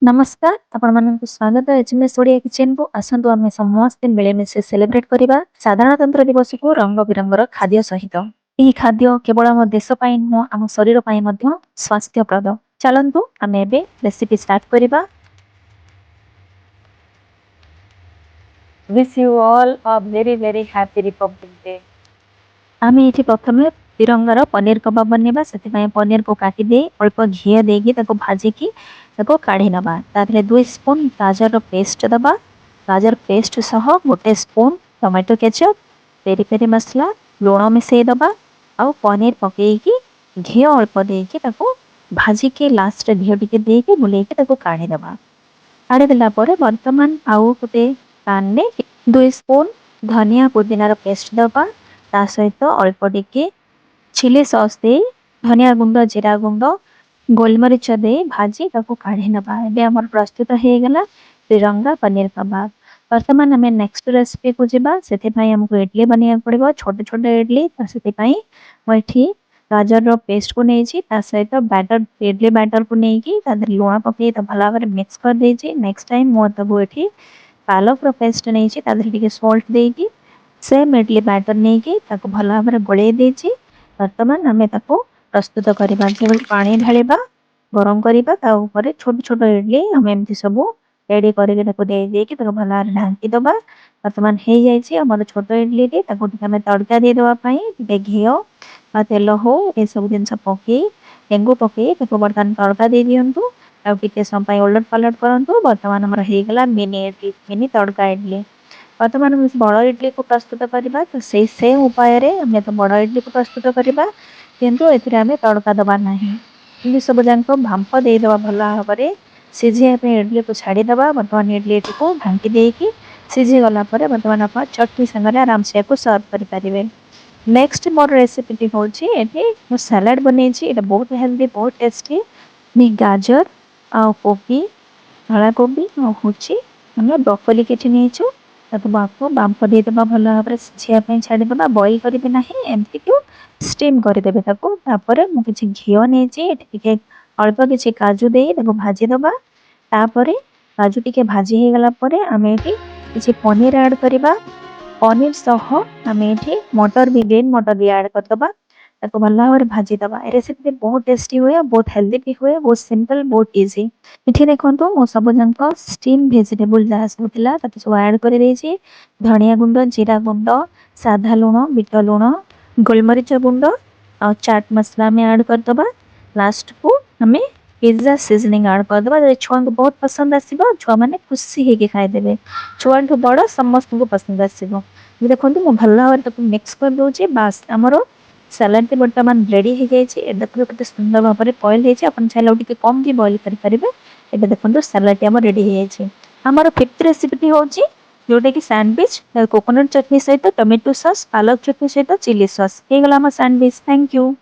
नमस्कार आपण मानक स्वागत है एचएमएस ओडिया किचन को आसंतु आमे समस्त मिलेमिशे सेलिब्रेट करिबा साधारणतंत्र दिवस को रंग बिरंगर खाद्य सहित ଏହି ଖାଦ୍ୟ କେବଳ ଆମ ଦେଶ ପାଇଁ ନୁହଁ ଆମ ଶରୀର ପାଇଁ ମଧ୍ୟ ସ୍ୱାସ୍ଥ୍ୟପ୍ରଦ। ଚାଲନ୍ତୁ ଆମେ ଏବେ ରେସିପି ଷ୍ଟାର୍ଟ କରିବା। Wish you all a very happy Republic Day. ଆମେ ଏଠି ପ୍ରଥମେ ତିରଙ୍ଗାର ପନିର କବାବ ବନେଇବା। ସେଥିପାଇଁ ପନିର को କାଟି ଦେଇ ଅଳ୍ପ ଘିଅ ଦେଇକି ତାକୁ ଭାଜିକି ତାକୁ କାଢି ନେବା। ତାପରେ 2 ସ୍ପୁନ ଗାଜର ପେଷ୍ଟ ଦବା। ଗାଜର ପେଷ୍ଟ ସହ 1 spoon tomato ketchup, peri peri masala, लुण मिसई दबा आउ पनीर पकेकी घी अल्प देकी ताको भाजी के लास्ट घी टिके देकी बुलेकी ताको काढ़ी दबा। काढ़ी देला परे वर्तमान आउ गोटे पैन में 2 स्पून धनिया पुदीनार पेस्ट दबा। ता सहित अल्प टिके चिली सॉस दे धनिया गुंड जीरा गुंड गोलमरीच दे भाजी ताको काढ़ी नबा। एबे हमर प्रस्तुत हे गला तिरंगा पनीर कबाब। वर्तमान हमें नेक्स्ट रेसिपी को जीबा। सेथे भाई हमको इडली बनिया पड़िबो छोटे छोटे इडली। त सेथे भाई मठी गाजर रो पेस्ट को नेची ता सहित बैटर इडली बैटर को नेकी ता लुण पके त भला भाबरे मिक्स कर देची। नेक्स्ट टाइम मो तबो एठी पालक रो पेस्ट नेची ता टिके सॉल्ट देकी सेम इडली बैटर नेकी ताको भला भाबरे गोळेई देची। वर्तमान हमें ताको प्रस्तुत करिबा। जे पानी ढालिबा गरम करिबा ता ऊपर छोटे छोटे इडली हम एमती सबु रेडी करके ताको दे देकी ताको भला ढांकी दबा। वर्तमान हे जाइछि हमर छोटो इडली रे ताको हमें तड़का दे देबा पई टिके घियो आ तेल हो ए सब जिंस पके हेंगु पके ताको वर्तमान तड़का दे दियंतु। आ टिके सम पई उलट पलट करंतु। वर्तमान हमर हे गला मिनी तड़का इडली। वर्तमान हम बड़ इडली को प्रस्तुत करिबा। तो सेम उपाय रे हम तो बड़ इडली को प्रस्तुत करिबा किंतु एथिरे हमें तड़का दबा नाही। इ सब जानको भांप दे देबा भला भाबरे सिझिया पे इडली को छाड़ी दबा। वर्तमान इडली को ढांकी देकी सिझी गला परे वर्तमान आप चटनी संगे आराम से को सर्व करि परिबे। नेक्स्ट मोर रेसिपी होची एठी मो सलाड बनेची। एटा बहुत हेल्दी बहुत टेस्टी मी गाजर आ कोबी धला कोबी आ होची हम ब्रोकोली केठी नेचू ताको बाको बांप दे देबा भला भाबरे सिझिया पे छाड़ी दबा। बॉईल करिबे नाही एमती को स्टीम करि देबे ताको। तापरे मु किछि घियो नेची एठी टिके अल्प किछि काजू देई ताको भाजी दबा। तापरे काजू टिके भाजी हे गला परे हमें एठी किछि पनीर ऐड करिबा। पनीर सह हमें एठी मटर भी ग्रीन मटर भी ऐड कर दबा। ताको भला भाबरे भाजी दबा। ए रेसिपी बहुत टेस्टी हुए बहुत हेल्दी भी हुए बहुत सिंपल बहुत इजी। एठी देखंतु मो सब जंक स्टीम वेजिटेबल जहा सब थिला ताको सब ऐड करि देछि। धनिया गुंड जीरा गुंड साधा लूण बिट लूण गोलमरीच गुंड और चाट मसला में ऐड कर दबा। लास्ट को हमें पिज्जा सीजनिंग ऐड कर दबा। जे छुआ को बहुत पसंद आसीबो छुआ माने खुशी हे के खाइ देबे। छुआ को बड़ समस्त को पसंद आसीबो। देखंतु मो भल्ला और ताको मिक्स कर दोछि। बास हमरो सलाड ते वर्तमान रेडी हे जाइछि। ए देखो केते सुंदर भाबरे बॉईल हेछि। अपन चाइलो टिके कम भी बॉईल करि परिबे। एबे देखंतु सलाड ते हमर रेडी हे जाइछि। हमर फिफ्थ रेसिपी होछि जोटा कि सैंडविच कोकोनट चटनी सहित टोमेटो सॉस पालक चटनी सहित चिली सॉस हे गला हमर सैंडविच। Thank you.